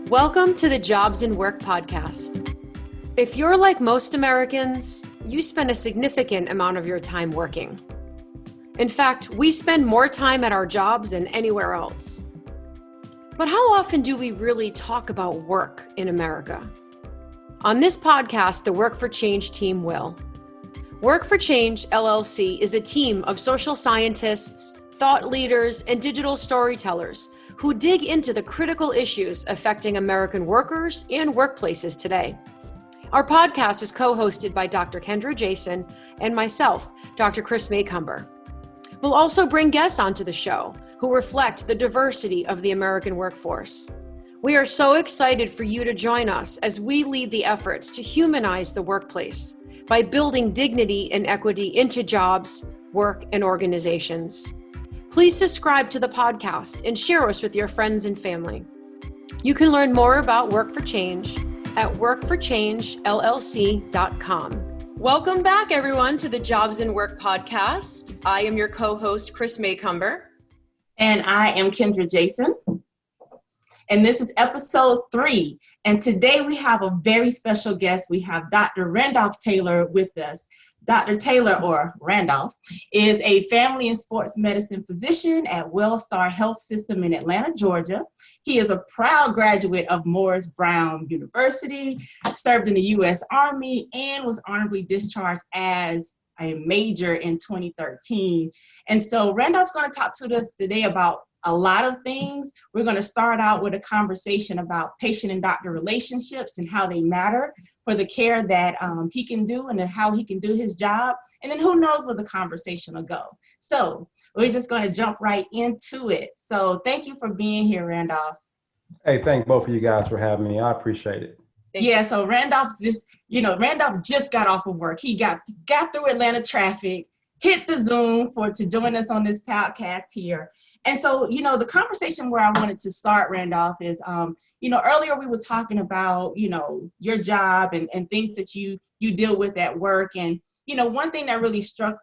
Welcome to the Jobs and Work podcast. If you're like most Americans, you spend a significant amount of your time working. In fact, we spend more time at our jobs than anywhere else. But how often do we really talk about work in America? On this podcast, the Work for Change team will. Work for Change, LLC is a team of social scientists, thought leaders, and digital storytellers who dig into the critical issues affecting American workers and workplaces today. Our podcast is co-hosted by Dr. Kendra Jason and myself, Dr. Kris Maycumber. We'll also bring guests onto the show who reflect the diversity of the American workforce. We are so excited for you to join us as we lead the efforts to humanize the workplace by building dignity and equity into jobs, work, and organizations. Please subscribe to the podcast and share us with your friends and family. You can learn more about Work for Change at workforchangellc.com. Welcome back, everyone, to the Jobs and Work podcast. I am your co-host, Kris Maycumber. And I am Kendra Jason. And this is episode 3. And today we have a very special guest. We have Dr. Randolph Taylor with us. Dr. Taylor, or Randolph, is a family and sports medicine physician at WellStar Health System in Atlanta, Georgia. He is a proud graduate of Morris Brown University, served in the U.S. Army, and was honorably discharged as a major in 2013. And so Randolph's going to talk to us today about a lot of things. We're going to start out with a conversation about patient and doctor relationships and how they matter for the care that he can do and how he can do his job. And then who knows where the conversation will go. So we're just going to jump right into it. So thank you for being here, Randolph. Hey, thank both of you guys for having me. I appreciate it. Yeah, so Randolph just got off of work. He got through Atlanta traffic, hit the Zoom to join us on this podcast here. And so, the conversation where I wanted to start, Randolph, is, earlier we were talking about, your job and things that you deal with at work. And, one thing that really struck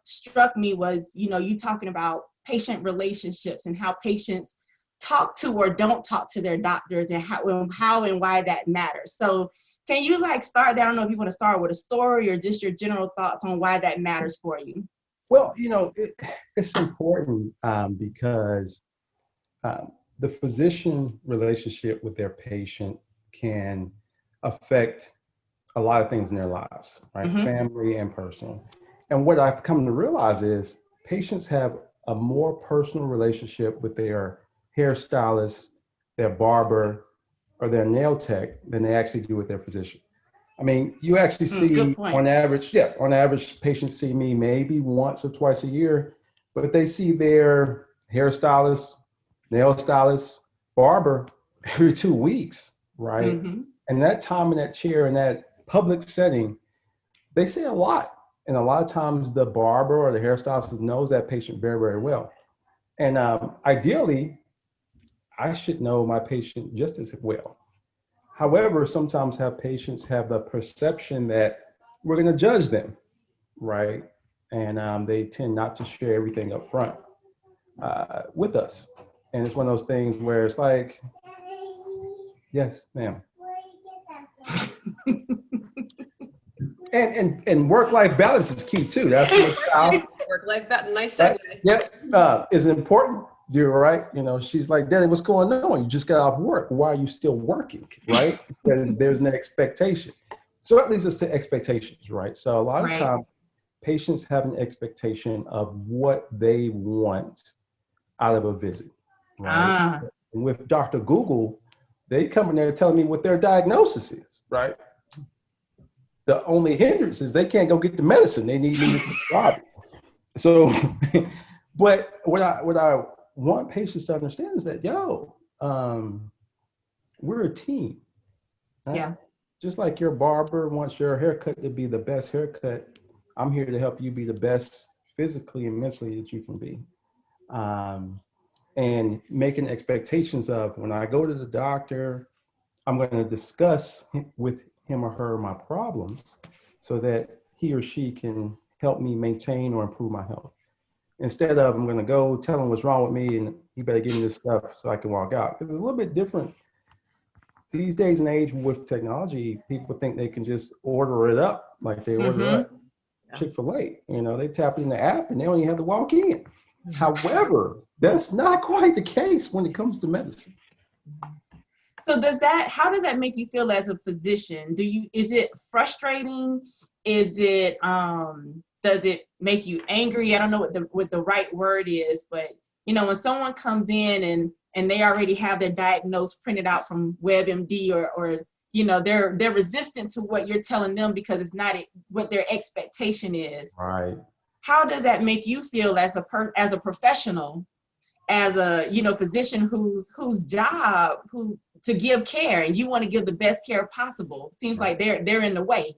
me was, you talking about patient relationships and how patients talk to or don't talk to their doctors and how and why that matters. So can you start there? I don't know if you want to start with a story or just your general thoughts on why that matters for you. Well, it's important because the physician relationship with their patient can affect a lot of things in their lives, right? Mm-hmm. Family and personal. And what I've come to realize is patients have a more personal relationship with their hairstylist, their barber, or their nail tech than they actually do with their physician. I mean, you actually see on average, patients see me maybe once or twice a year, but they see their hairstylist, nail stylist, barber every 2 weeks, right? Mm-hmm. And that time in that chair in that public setting, they say a lot. And a lot of times the barber or the hairstylist knows that patient very, very well. And ideally, I should know my patient just as well. However, sometimes patients have the perception that we're going to judge them, right? And they tend not to share everything up front with us. And it's one of those things where it's like, yes, ma'am. and work-life balance is key too. That's work-life balance, nice segue. Yep, is important. You're right. She's like, Daddy, what's going on? You just got off work. Why are you still working? Right? Because there's an expectation. So that leads us to expectations, right? So a lot of times patients have an expectation of what they want out of a visit, right? And with Dr. Google, they come in there telling me what their diagnosis is, right? The only hindrance is they can't go get the medicine. They need me to prescribe it. So, but what I want patients to understand is that, we're a team. Right? Yeah. Just like your barber wants your haircut to be the best haircut, I'm here to help you be the best physically and mentally that you can be. And making expectations of when I go to the doctor, I'm going to discuss with him or her my problems so that he or she can help me maintain or improve my health. Instead of, I'm going to go tell him what's wrong with me and he better give me this stuff so I can walk out. Because it's a little bit different these days and age with technology, people think they can just order it up like they order up Chick-fil-A. You know, they tap in the app and they don't even have to walk in. However, that's not quite the case when it comes to medicine. So how does that make you feel as a physician? Is it frustrating? Is it, does it make you angry? I don't know what the right word is, but you know, when someone comes in and they already have their diagnosis printed out from WebMD or you know, they're resistant to what you're telling them because it's not what their expectation is. Right. How does that make you feel as a professional, as a, you know, physician whose job to give care, and you want to give the best care possible? Seems like they're in the way.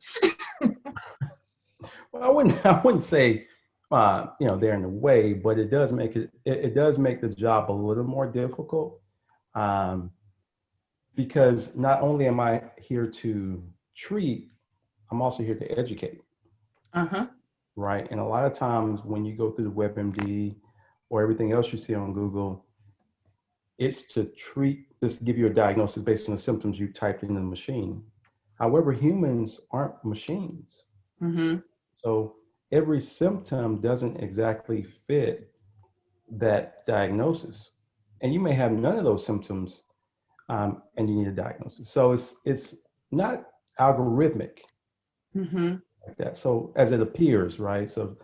Well, I wouldn't say you know, they're in the way, but it does make it does make the job a little more difficult, because not only am I here to treat, I'm also here to educate. Right. And a lot of times when you go through the WebMD or everything else you see on Google, it's to just give you a diagnosis based on the symptoms you typed in the machine. However, humans aren't machines. So every symptom doesn't exactly fit that diagnosis. And you may have none of those symptoms, and you need a diagnosis. So it's not algorithmic like that. So as it appears, right? So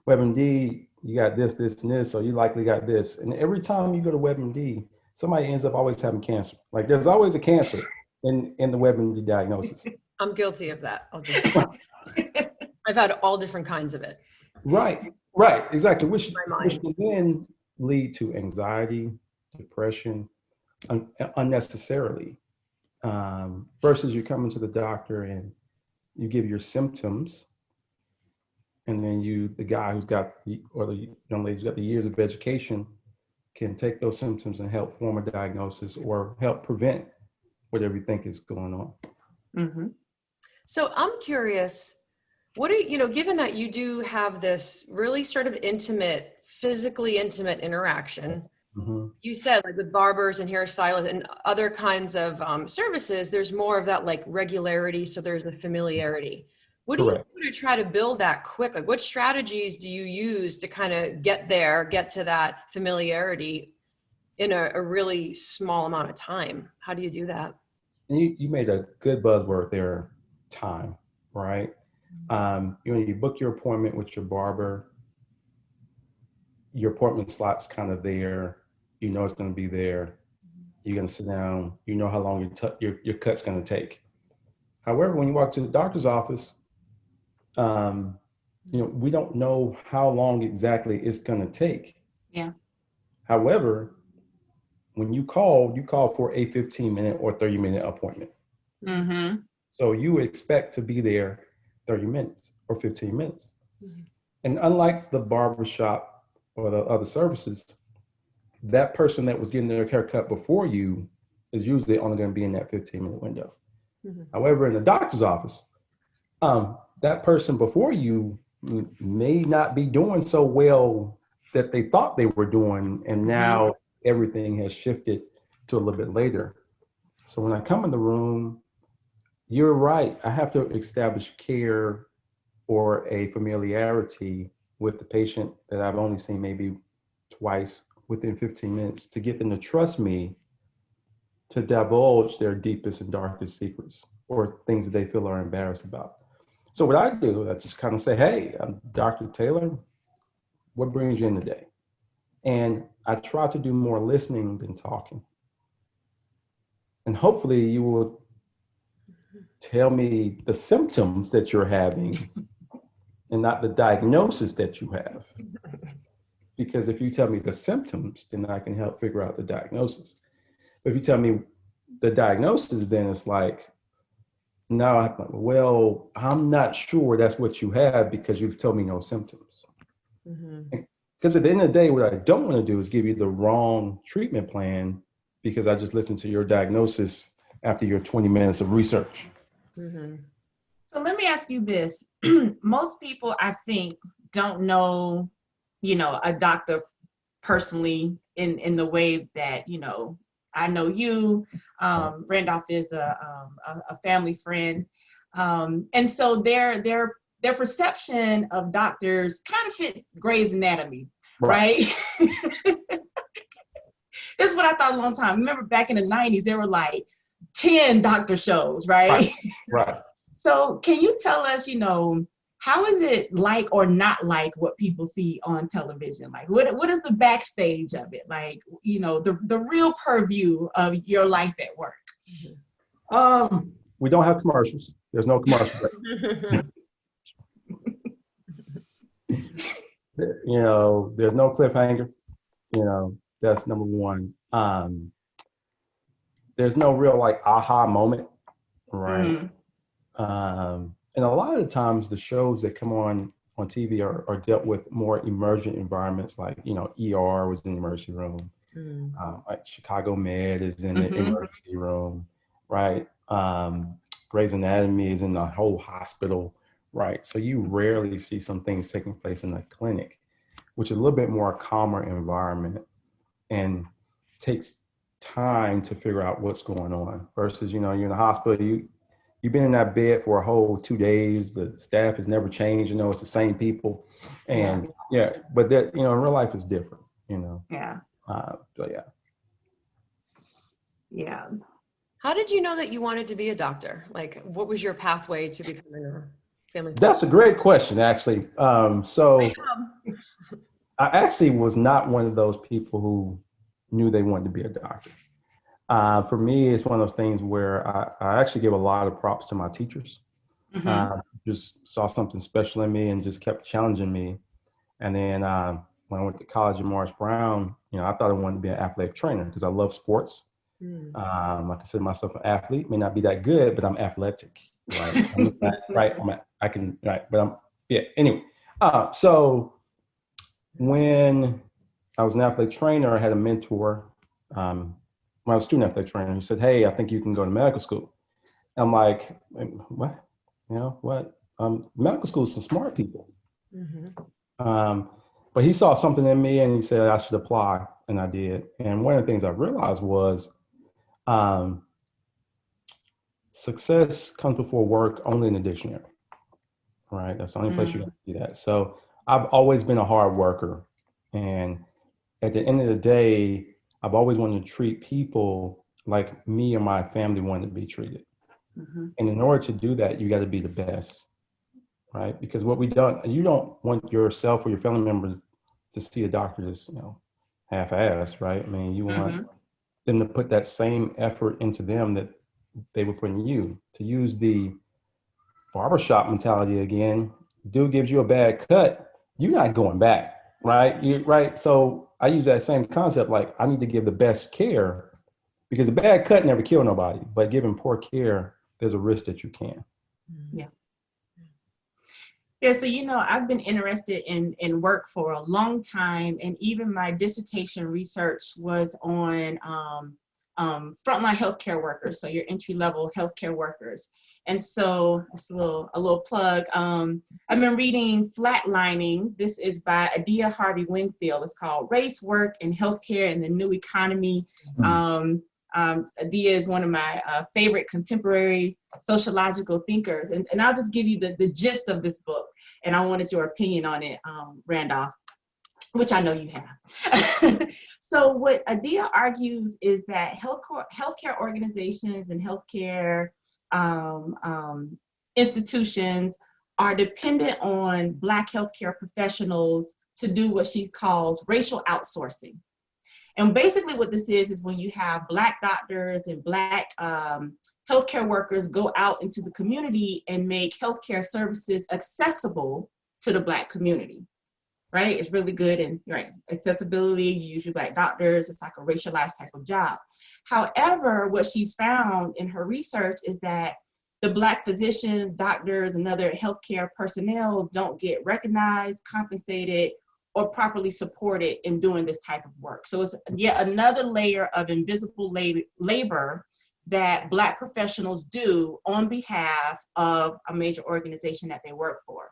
WebMD, you got this, and this, so you likely got this. And every time you go to WebMD, somebody ends up always having cancer. Like there's always a cancer in the WebMD diagnosis. I'm guilty of that. I've had all different kinds of it. Right, exactly. Which can then lead to anxiety, depression, unnecessarily. Versus you come into the doctor and you give your symptoms, and then the guy who's got or the young lady who's got the years of education can take those symptoms and help form a diagnosis or help prevent whatever you think is going on. So I'm curious, what are you know, given that you do have this really sort of physically intimate interaction, you said like with barbers and hairstylists and other kinds of services, there's more of that like regularity. So there's a familiarity. What do you do to try to build that quick? Like what strategies do you use to kind of get to that familiarity in a really small amount of time? How do you do that? And you made a good buzzword there, time, right? You book your appointment with your barber, your appointment slot's kind of there. You know it's going to be there. You're going to sit down. You know how long your cut's going to take. However, when you walk to the doctor's office, you know, we don't know how long exactly it's going to take. Yeah. However, when you call for a 15-minute or 30-minute appointment. So you expect to be there 30 minutes or 15 minutes. And unlike the barbershop or the other services, that person that was getting their haircut before you is usually only going to be in that 15-minute window. However, in the doctor's office, that person before you may not be doing so well that they thought they were doing, and now everything has shifted to a little bit later. So when I come in the room, you're right. I have to establish care or a familiarity with the patient that I've only seen maybe twice within 15 minutes to get them to trust me to divulge their deepest and darkest secrets or things that they feel are embarrassed about. So what I do, I just kind of say, hey, I'm Dr. Taylor. What brings you in today? And I try to do more listening than talking. And hopefully you will tell me the symptoms that you're having and not the diagnosis that you have. Because if you tell me the symptoms, then I can help figure out the diagnosis. But if you tell me the diagnosis, then it's like, now I'm like, well, I'm not sure that's what you have because you've told me no symptoms. Because at the end of the day, what I don't want to do is give you the wrong treatment plan because I just listened to your diagnosis after your 20 minutes of research. So let me ask you this. Most people, I think, don't know, you know, a doctor personally in the way that, you know, I know you. Randolph is a family friend. And so their perception of doctors kind of fits Grey's Anatomy, right? This is what I thought a long time. Remember back in the 90s, there were like 10 doctor shows, right? Right. So can you tell us, how is it like or not like what people see on television? Like what is the backstage of it? Like, the real purview of your life at work. We don't have commercials. There's no commercials. There's no cliffhanger. That's number one. There's no real like aha moment, right? And a lot of the times the shows that come on TV are dealt with more emergent environments, like, ER was in the emergency room. Like Chicago Med is in the emergency room, right? Grey's Anatomy is in the whole hospital, right? So you rarely see some things taking place in the clinic, which is a little bit more calmer environment and takes time to figure out what's going on versus, you're in the hospital, you've been in that bed for a whole 2 days. The staff has never changed, it's the same people. And but that, in real life is different, Yeah. So yeah. Yeah. How did you know that you wanted to be a doctor? Like, what was your pathway to becoming a family? That's a great question, actually. So I actually was not one of those people who knew they wanted to be a doctor. For me, it's one of those things where I actually give a lot of props to my teachers. Just saw something special in me and just kept challenging me. And then when I went to college at Morris Brown, I thought I wanted to be an athletic trainer because I love sports. I consider myself an athlete. May not be that good, but I'm athletic, right? Anyway, so when I was an athletic trainer, I had a mentor. When I was a student athletic trainer, he said, "Hey, I think you can go to medical school." And I'm like, "What? What? Medical school is for smart people." But he saw something in me and he said I should apply, and I did. And one of the things I realized was success comes before work only in the dictionary, right? That's the only place you're going to see that. So I've always been a hard worker. And at the end of the day, I've always wanted to treat people like me or my family wanted to be treated. And in order to do that, you got to be the best, right? Because you don't want yourself or your family members to see a doctor that's, half-assed, right? I mean, you want them to put that same effort into them that they would put in you. To use the barbershop mentality again, dude gives you a bad cut, you're not going back, right? Right. So I use that same concept, like I need to give the best care because a bad cut never kill nobody, but giving poor care, there's a risk that you can. Yeah, so I've been interested in work for a long time, and even my dissertation research was on frontline healthcare workers, so your entry-level healthcare workers. And so it's a little plug. I've been reading Flatlining. This is by Adia Harvey Wingfield. It's called Race, Work, and Healthcare in the New Economy. Adia is one of my favorite contemporary sociological thinkers. And I'll just give you the gist of this book. And I wanted your opinion on it, Randolph, which I know you have. So what Adia argues is that healthcare organizations and healthcare institutions are dependent on Black healthcare professionals to do what she calls racial outsourcing. And basically what this is when you have Black doctors and Black healthcare workers go out into the community and make healthcare services accessible to the Black community, right? It's really good. And right, accessibility, you use your Black doctors, it's like a racialized type of job. However, what she's found in her research is that the Black physicians, doctors, and other healthcare personnel don't get recognized, compensated, or properly supported in doing this type of work. So it's yet another layer of invisible labor that Black professionals do on behalf of a major organization that they work for.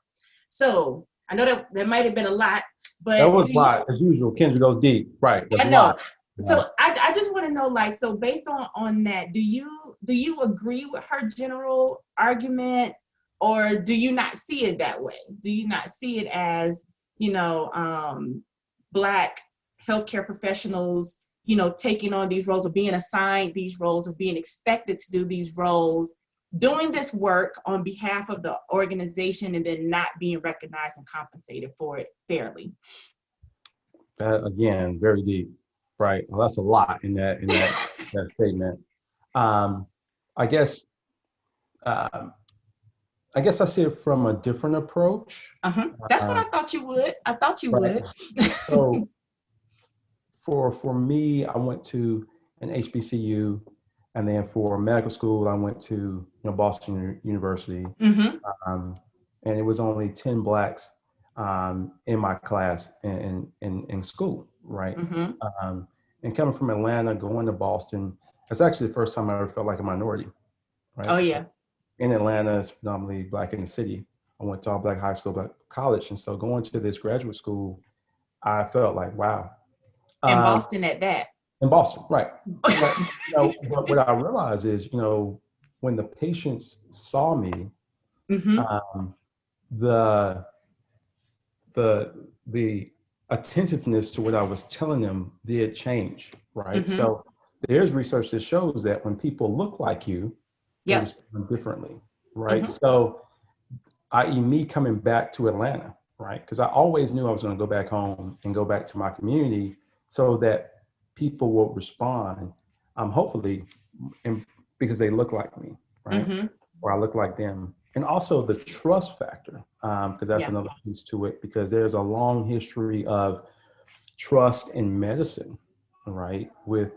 So I know that there might have been a lot, but— That was a lot, as usual. Kendra goes deep, right? I know. So I just want to know, like, so based on that, do you agree with her general argument, or do you not see it that way? Do you not see it as, Black healthcare professionals, taking on these roles or being assigned these roles or being expected to do these roles, doing this work on behalf of the organization and then not being recognized and compensated for it fairly? That, again, very deep, right? Well, that's a lot in that that statement. I guess I guess I see it from a different approach. That's what I thought you would. I thought you right. would. So for me, I went to an HBCU, and then for medical school, I went to Boston University, and it was only 10 Blacks in my class in school, right? And coming from Atlanta, going to Boston, that's actually the first time I ever felt like a minority, right? Oh yeah. In Atlanta, it's predominantly Black in the city. I went to all Black high school, Black college, and so going to this graduate school, I felt like, wow. In Boston at that. In Boston, right. But what I realized is, when the patients saw me, the attentiveness to what I was telling them did change, right? So there's research that shows that when people look like you, they respond differently, right? So i.e. me coming back to Atlanta, right? Because I always knew I was going to go back home and go back to my community so that people will respond, hopefully, because they look like me, right? Or I look like them. And also the trust factor, because that's another piece to it, because there's a long history of trust in medicine, right? With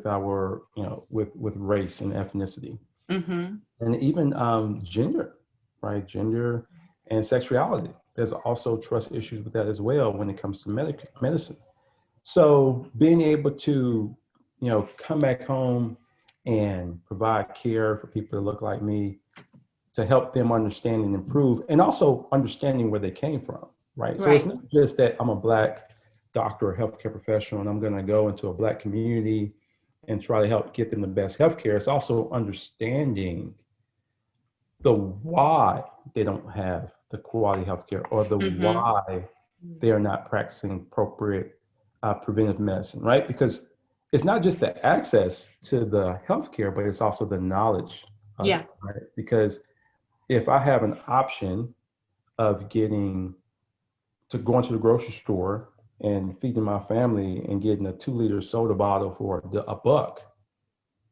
our, with race and ethnicity. And even gender, right? Gender and sexuality. There's also trust issues with that as well when it comes to medicine. So being able to, come back home and provide care for people that look like me, to help them understand and improve, and also understanding where they came from, right? So it's not just that I'm a Black doctor or healthcare professional and I'm going to go into a Black community and try to help get them the best healthcare. It's also understanding the why they don't have the quality healthcare, or the why they are not practicing appropriate preventive medicine, right? Because it's not just the access to the healthcare, but it's also the knowledge. Right? Because if I have an option of going to the grocery store and feeding my family and getting a 2-liter soda bottle for $1,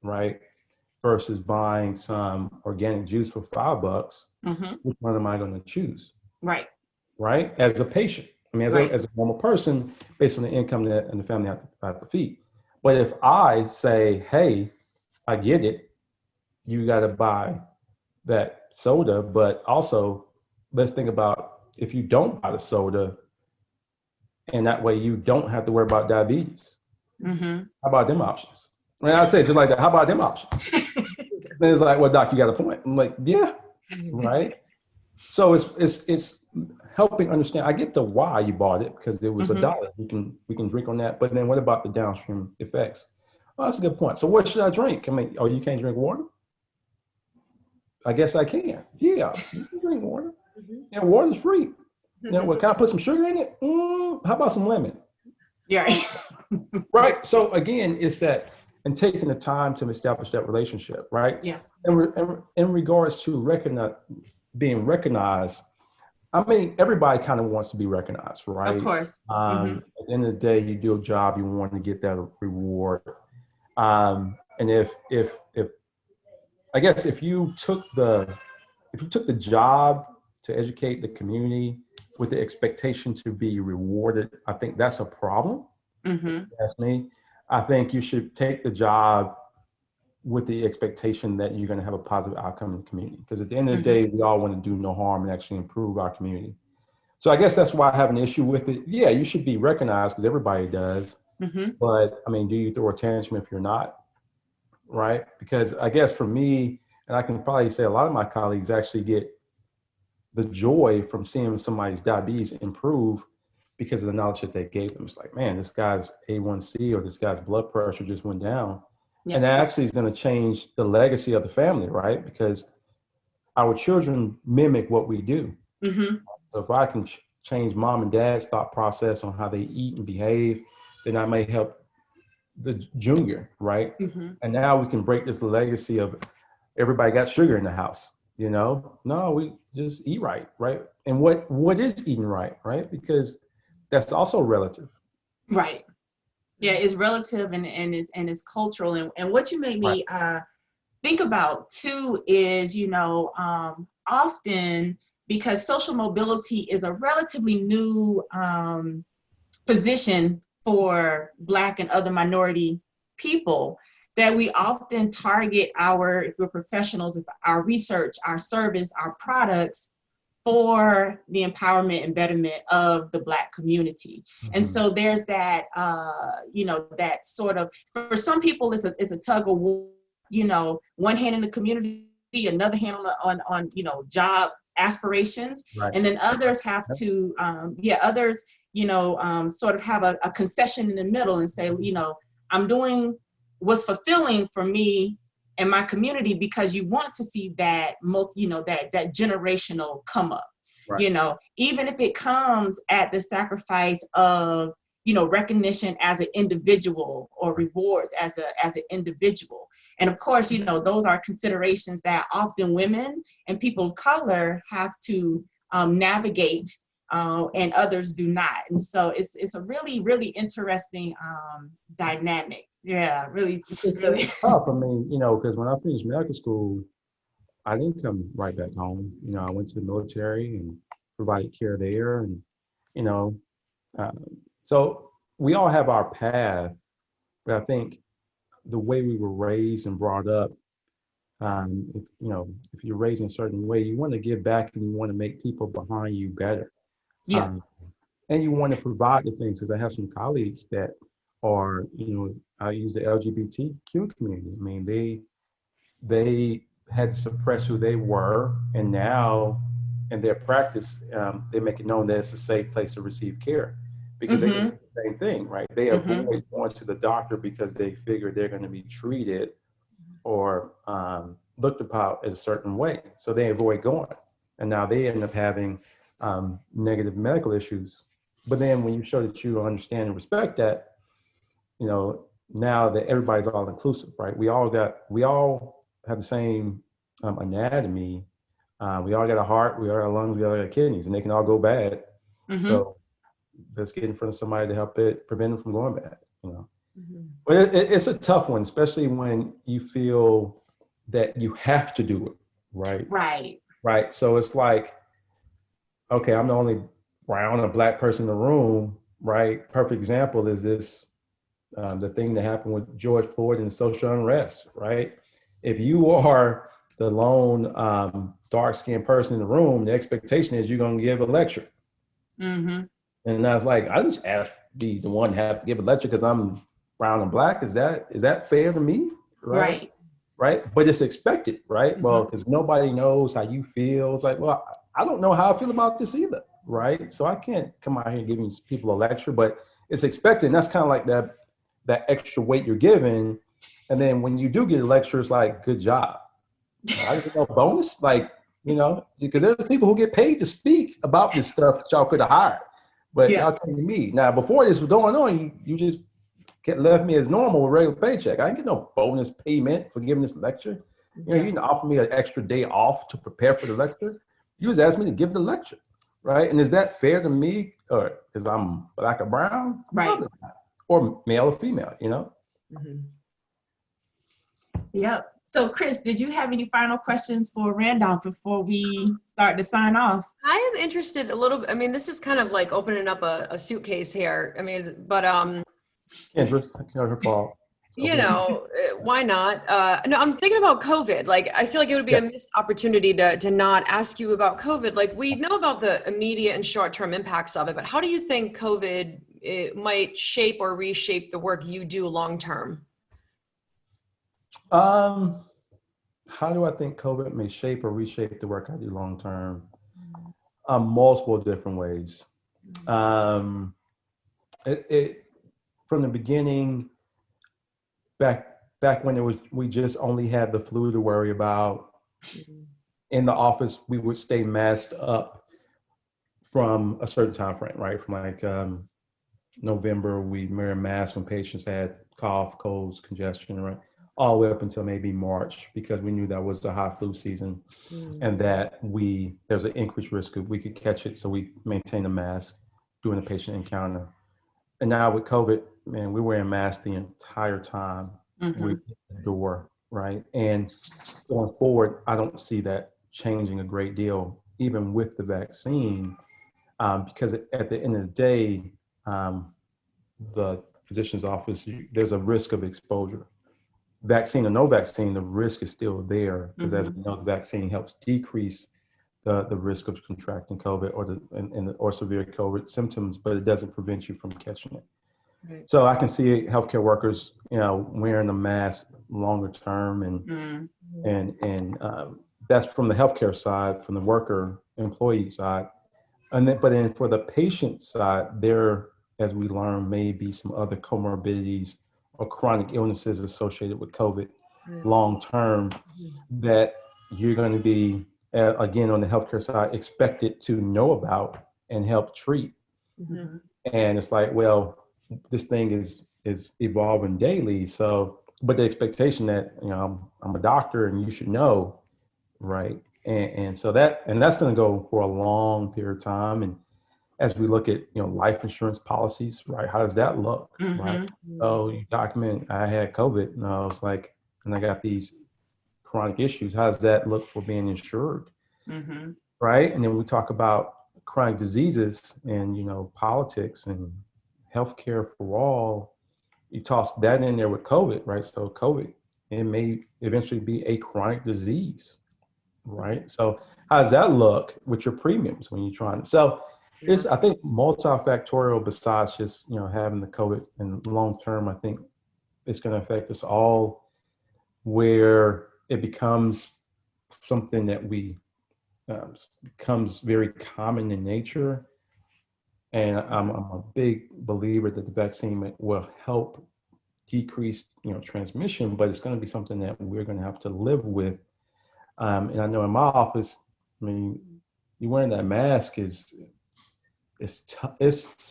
right? Versus buying some organic juice for $5, which one am I going to choose? Right. As a patient, I mean, as a normal person, based on the income and the family I have to feed. But if I say, hey, I get it, you got to buy that soda, but also let's think about if you don't buy the soda, and that way you don't have to worry about diabetes. How about them options? I mean, I'd say just like that. How about them options? And it's like, well, doc, you got a point. I'm like, yeah, right. So it's helping understand. I get the why you bought it, because it was $1. We can drink on that. But then what about the downstream effects? Oh, that's a good point. So what should I drink? I mean, oh, you can't drink water? I guess I can. Yeah, you can drink water. And water's free. What, can I put some sugar in it? How about some lemon? Yeah. Right. So again, it's that, and taking the time to establish that relationship, right? Yeah. And in regards to being recognized, I mean, everybody kind of wants to be recognized, right? Of course. At the end of the day, you do a job, you want to get that reward. And if I guess if you took the job to educate the community with the expectation to be rewarded, I think that's a problem. That's me. I think you should take the job with the expectation that you're going to have a positive outcome in the community. Because at the end of the day, we all want to do no harm and actually improve our community. So I guess that's why I have an issue with it. Yeah, you should be recognized because everybody does. But I mean, do you throw a tantrum if you're not? Right? Because I guess for me, and I can probably say a lot of my colleagues actually get the joy from seeing somebody's diabetes improve because of the knowledge that they gave them. It's like, man, this guy's A1C or this guy's blood pressure just went down. Yeah. And that actually is going to change the legacy of the family, right? Because our children mimic what we do. Mm-hmm. So if I can change mom and dad's thought process on how they eat and behave, then I may help the junior, right? Mm-hmm. And now we can break this legacy of everybody got sugar in the house, you know? No, we just eat right, right? And what is eating right, right? Because that's also relative. Right. Yeah, it's relative and it's cultural. And what you made me think about too is, often because social mobility is a relatively new position for Black and other minority people, that we often target if we're professionals, our research, our service, our products for the empowerment and betterment of the Black community. Mm-hmm. And so there's that, that sort of, for some people, it's a tug of war, one hand in the community, another hand on job aspirations. Right. And then others have to, sort of have a concession in the middle and say, I'm doing what's fulfilling for me and my community, because you want to see that that generational come up, right. Even if it comes at the sacrifice of, recognition as an individual or rewards as an individual. And of course, those are considerations that often women and people of color have to navigate, and others do not. And so it's a really, really interesting dynamic. Yeah, really. It's tough. I mean, because when I finished medical school, I didn't come right back home. I went to the military and provided care there. And, so we all have our path. But I think the way we were raised and brought up, if you're raised in a certain way, you want to give back and you want to make people behind you better. Yeah. And you want to provide the things, because I have some colleagues that are, I use the LGBTQ community. I mean, they had to suppress who they were, and now in their practice, they make it known that it's a safe place to receive care, because they do the same thing, right? They avoid going to the doctor because they figure they're going to be treated or looked upon a certain way, so they avoid going, and now they end up having negative medical issues. But then when you show that you understand and respect that, now that everybody's all inclusive, right? We all have the same anatomy. We all got a heart, we all got lungs, we all got kidneys, and they can all go bad. Mm-hmm. So let's get in front of somebody to help prevent them from going bad, Mm-hmm. But it's a tough one, especially when you feel that you have to do it, right? Right. Right. So it's like, okay, I'm the only brown or Black person in the room, right? Perfect example is this, the thing that happened with George Floyd and social unrest, right? If you are the lone dark-skinned person in the room, the expectation is you're going to give a lecture. Mm-hmm. And I was like, I just asked to be the one to have to give a lecture because I'm brown and Black. Is that fair to me? Right. Right. But it's expected, right? Mm-hmm. Well, because nobody knows how you feel. It's like, well, I don't know how I feel about this either, right? So I can't come out here and giving people a lecture, but it's expected. And that's kind of like that extra weight you're given. And then when you do get a lecture, it's like, good job. I get no bonus, because there's people who get paid to speak about this stuff that y'all could have hired, but y'all came to me. Now, before this was going on, you just left me as normal with regular paycheck. I didn't get no bonus payment for giving this lecture. You didn't offer me an extra day off to prepare for the lecture. You was asking me to give the lecture, right? And is that fair to me, or because I'm Black or brown, right? Or male or female, Mm-hmm. Yep. So, Kris, did you have any final questions for Randolph before we start to sign off? I am interested a little bit. I mean, this is kind of like opening up a suitcase here. I mean, but her fault. Why not? No, I'm thinking about COVID. Like, I feel like it would be a missed opportunity to not ask you about COVID. Like, we know about the immediate and short-term impacts of it, but how do you think COVID might shape or reshape the work you do long-term? How do I think COVID may shape or reshape the work I do long-term? Multiple different ways. It from the beginning, back when we just only had the flu to worry about. In the office, we would stay masked up from a certain time frame, right? From like November, we wear masks when patients had cough, colds, congestion, right? All the way up until maybe March, because we knew that was the high flu season, and that there's an increased risk of we could catch it, so we maintain a mask during the patient encounter. And now with COVID, man, we're wearing masks the entire time we hit the door, right? And going forward, I don't see that changing a great deal, even with the vaccine, because at the end of the day, the physician's office, there's a risk of exposure. Vaccine or no vaccine, the risk is still there, because as we know, the vaccine helps decrease the risk of contracting COVID or severe COVID symptoms, but it doesn't prevent you from catching it. Right. So I can see healthcare workers, wearing a mask longer term, and that's from the healthcare side, from the worker employee side, but then for the patient side, there, as we learn, may be some other comorbidities or chronic illnesses associated with COVID long term that you're going to be, again, on the healthcare side, expected to know about and help treat. And it's like, well, this thing is evolving daily. So, but the expectation that, I'm a doctor and you should know, right? And so that's going to go for a long period of time. And as we look at, life insurance policies, right? How does that look, right? So you document, I had COVID, and I was like, and I got these chronic issues. How does that look for being insured, right? And then we talk about chronic diseases and, politics and healthcare for all. You toss that in there with COVID, right? So COVID, it may eventually be a chronic disease, right? So how does that look with your premiums when you're trying? So it's, I think, multifactorial besides just, having the COVID, and long term, I think it's going to affect us all, where it becomes something that becomes very common in nature. And I'm a big believer that the vaccine will help decrease, transmission, but it's going to be something that we're going to have to live with. And I know in my office, I mean, you wearing that mask it's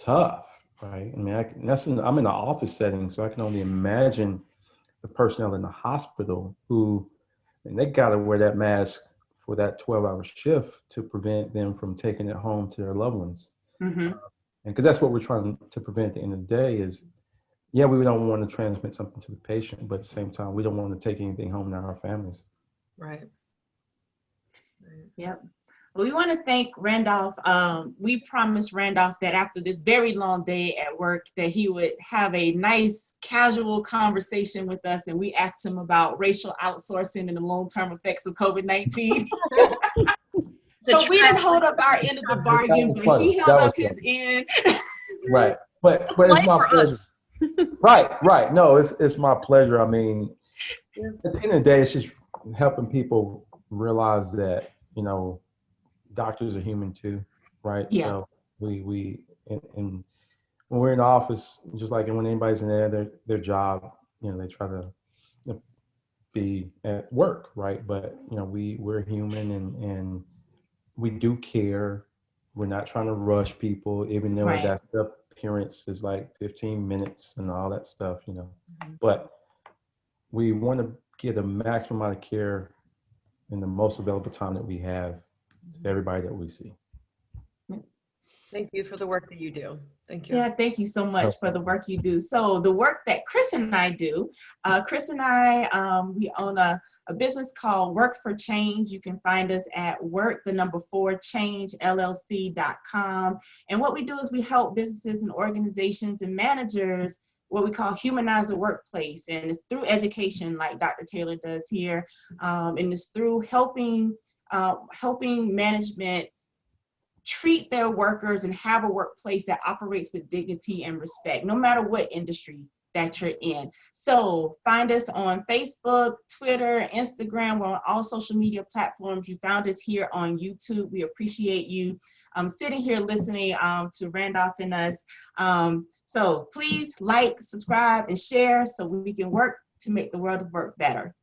tough, right? I mean, I'm in an office setting, so I can only imagine the personnel in the hospital and they got to wear that mask for that 12-hour shift to prevent them from taking it home to their loved ones. And because that's what we're trying to prevent at the end of the day is, we don't want to transmit something to the patient, but at the same time, we don't want to take anything home to our families. Right. Yep. Well, we want to thank Randolph. We promised Randolph that after this very long day at work, that he would have a nice, casual conversation with us. And we asked him about racial outsourcing and the long-term effects of COVID-19. So we didn't hold up our end of the bargain, but he held up his end. Right. But it's my pleasure. Right. No, it's my pleasure. I mean, at the end of the day, it's just helping people realize that, doctors are human too, right? Yeah. So we and when we're in the office, just like when anybody's in their job, they try to be at work, right? But we're human and we do care. We're not trying to rush people, even though that appearance is like 15 minutes and all that stuff, But we want to get a maximum amount of care in the most available time that we have to everybody that we see. Thank you for the work that you do. Thank you. Yeah, thank you so much for the work you do. So the work that Kris and I do, Kris and I, we own a business called Work for Change. You can find us at work4changellc.com. And what we do is we help businesses and organizations and managers what we call humanize the workplace. And it's through education like Dr. Taylor does here. And it's through helping management treat their workers and have a workplace that operates with dignity and respect, no matter what industry that you're in. So find us on Facebook, Twitter, Instagram. We're on all social media platforms. You found us here on YouTube. We appreciate you sitting here listening to Randolph and us. So please like, subscribe, and share so we can work to make the world of work better.